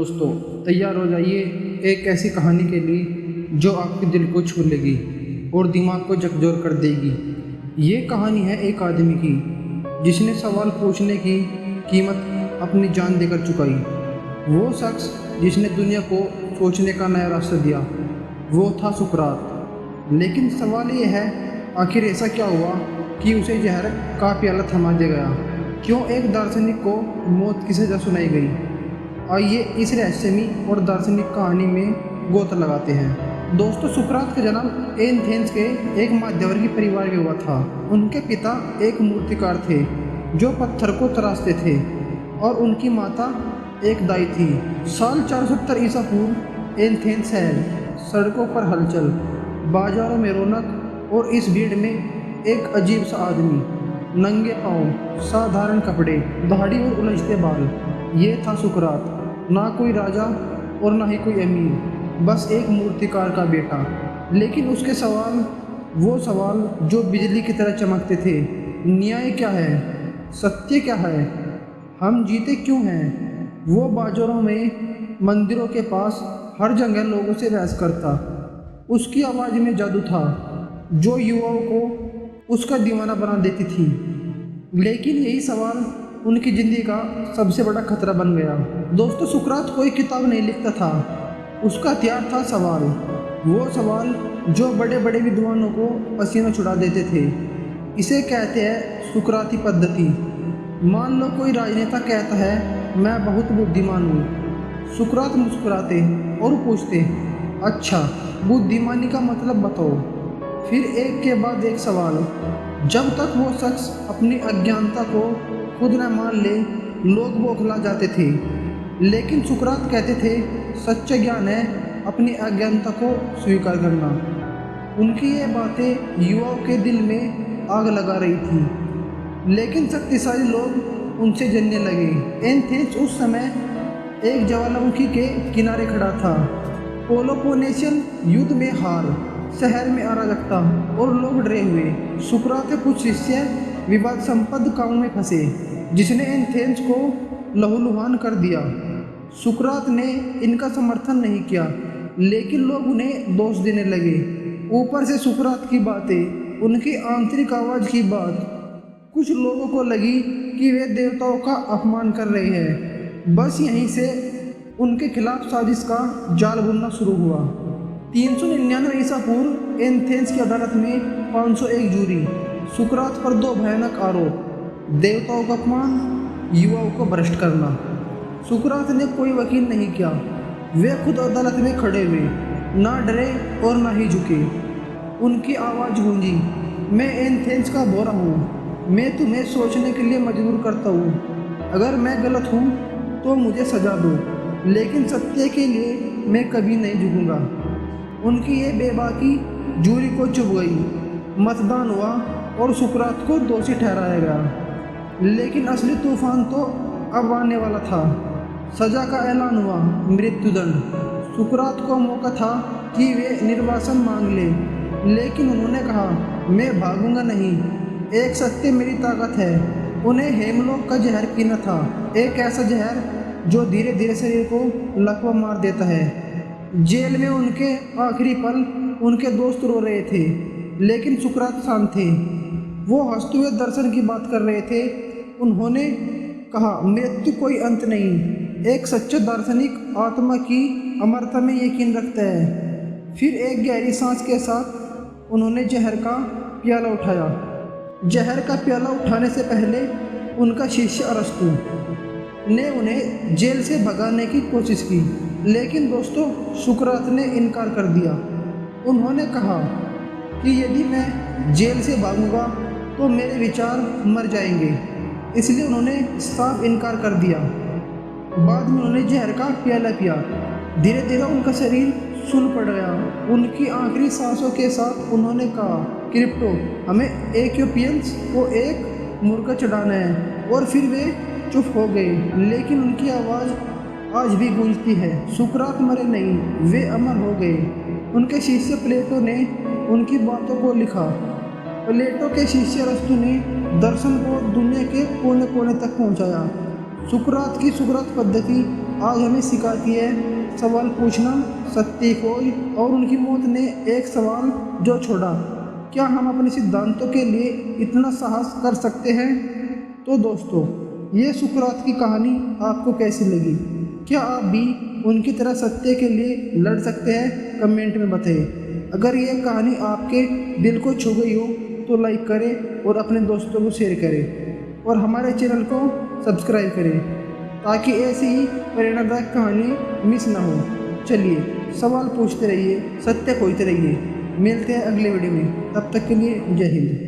दोस्तों, तैयार हो जाइए एक ऐसी कहानी के लिए जो आपके दिल को छू लेगी और दिमाग को झकझोर कर देगी। ये कहानी है एक आदमी की जिसने सवाल पूछने की कीमत अपनी जान देकर चुकाई। वो शख्स जिसने दुनिया को सोचने का नया रास्ता दिया, वो था सुकरात। लेकिन सवाल ये है, आखिर ऐसा क्या हुआ कि उसे जहर का प्याला थमा दिया गया? क्यों एक दार्शनिक को मौत की सज़ा सुनाई गई? आइए इस रहस्यमयी और दार्शनिक कहानी में गोता लगाते हैं। दोस्तों, सुकरात का जन्म एथेंस के एक मध्यवर्गीय परिवार में हुआ था। उनके पिता एक मूर्तिकार थे जो पत्थर को तराशते थे और उनकी माता एक दाई थी। साल 470 ईसा पूर्व एथेंस शहर, सड़कों पर हलचल, बाजारों में रौनक और इस भीड़ में एक अजीब सा आदमी, नंगे पाँव, साधारण कपड़े, दाढ़ी और उलझते बाल। ये था सुकरात। ना कोई राजा और ना ही कोई अमीर, बस एक मूर्तिकार का बेटा। लेकिन उसके सवाल, वो सवाल जो बिजली की तरह चमकते थे। न्याय क्या है? सत्य क्या है? हम जीते क्यों हैं? वो बाजारों में, मंदिरों के पास, हर जगह लोगों से बहस करता। उसकी आवाज़ में जादू था जो युवाओं को उसका दीवाना बना देती थी। लेकिन यही सवाल उनकी ज़िंदगी का सबसे बड़ा खतरा बन गया। दोस्तों, सुकरात कोई किताब नहीं लिखता था, उसका हथियार था सवाल। वो सवाल जो बड़े बड़े विद्वानों को पसीना छुड़ा देते थे। इसे कहते हैं सुकराती पद्धति। मान लो कोई राजनेता कहता है, मैं बहुत बुद्धिमान हूँ। सुकरात मुस्कुराते और पूछते, अच्छा, बुद्धिमानी का मतलब बताओ। फिर एक के बाद एक सवाल, जब तक वो शख्स अपनी अज्ञानता को खुद न मान ले, लोग बौखला जाते थे। लेकिन सुकरात कहते थे, सच्चा ज्ञान है अपनी अज्ञानता को स्वीकार करना। उनकी ये बातें युवाओं के दिल में आग लगा रही थी। लेकिन शक्तिशाली लोग उनसे जलने लगे। एथेंस उस समय एक ज्वालामुखी के किनारे खड़ा था। पेलोपोनेशियन युद्ध में हार, शहर में अराजकता और लोग डरे हुए। सुकरात के कुछ शिष्य विवाद संपन्न कामों में फंसे जिसने एथेंस को लहूलुहान कर दिया। सुकरात ने इनका समर्थन नहीं किया, लेकिन लोग उन्हें दोष देने लगे। ऊपर से सुकरात की बातें, उनकी आंतरिक आवाज़ की बात, कुछ लोगों को लगी कि वे देवताओं का अपमान कर रहे हैं। बस यहीं से उनके खिलाफ साजिश का जाल बुनना शुरू हुआ। 399 ईसा पूर्व एथेंस की अदालत में 501 जूरी। सुकरात पर 2 भयानक आरोप, देवताओं का अपमान, युवाओं को भ्रष्ट करना। सुकरात ने कोई वकील नहीं किया, वे खुद अदालत में खड़े हुए, ना डरे और ना ही झुके। उनकी आवाज़ गूंजी, मैं एथेंस का भोरा हूँ, मैं तुम्हें सोचने के लिए मजबूर करता हूँ। अगर मैं गलत हूँ तो मुझे सजा दो, लेकिन सत्य के लिए मैं कभी नहीं झुकूँगा। उनकी ये बेबाकी जूरी को चुभ गई। मतदान हुआ और सुकरात को दोषी ठहराया गया। लेकिन असली तूफान तो अब आने वाला था। सजा का ऐलान हुआ, मृत्युदंड। सुकरात को मौका था कि वे निर्वासन मांग ले, लेकिन उन्होंने कहा, मैं भागूंगा नहीं। एक सत्य मेरी ताकत है। उन्हें हेमलोक का जहर पीना था, एक ऐसा जहर जो धीरे धीरे शरीर को लकवा मार देता है। जेल में उनके आखिरी पल, उनके दोस्त रो रहे थे, लेकिन सुकरात शांत थे। वो हंसते हुए दर्शन की बात कर रहे थे। उन्होंने कहा, मृत्यु कोई अंत नहीं। एक सच्चा दार्शनिक आत्मा की अमरता में यकीन रखता है। फिर एक गहरी सांस के साथ उन्होंने जहर का प्याला उठाया। जहर का प्याला उठाने से पहले उनका शिष्य अरस्तु ने उन्हें जेल से भगाने की कोशिश की, लेकिन दोस्तों, सुकरात ने इनकार कर दिया। उन्होंने कहा कि यदि मैं जेल से भागूंगा तो मेरे विचार मर जाएंगे, इसलिए उन्होंने साफ इनकार कर दिया। बाद में उन्होंने जहर का प्याला पिया। धीरे धीरे उनका शरीर सुन पड़ गया। उनकी आखिरी सांसों के साथ उन्होंने कहा, क्रिप्टो, हमें इथियोपियंस को एक मुर्गा चढ़ाना है। और फिर वे चुप हो गए, लेकिन उनकी आवाज़ आज भी गूंजती है। सुकरात मरे नहीं, वे अमर हो गए। उनके शिष्य प्लेटो ने उनकी बातों को लिखा। प्लेटो के शिष्य अरस्तु ने दर्शन को दुनिया के कोने कोने तक पहुंचाया। सुकरात की सुकरात पद्धति आज हमें सिखाती है सवाल पूछना, सत्य खोज और उनकी मौत ने एक सवाल जो छोड़ा। क्या हम अपने सिद्धांतों के लिए इतना साहस कर सकते हैं? तो दोस्तों, ये सुकरात की कहानी आपको कैसी लगी? क्या आप भी उनकी तरह सत्य के लिए लड़ सकते हैं? कमेंट में बताइए। अगर ये कहानी आपके दिल को छू गई हो तो लाइक करें और अपने दोस्तों को शेयर करें और हमारे चैनल को सब्सक्राइब करें ताकि ऐसी ही प्रेरणादायक कहानी मिस ना हो। चलिए, सवाल पूछते रहिए, सत्य खोजते रहिए। मिलते हैं अगले वीडियो में, तब तक के लिए जय हिंद।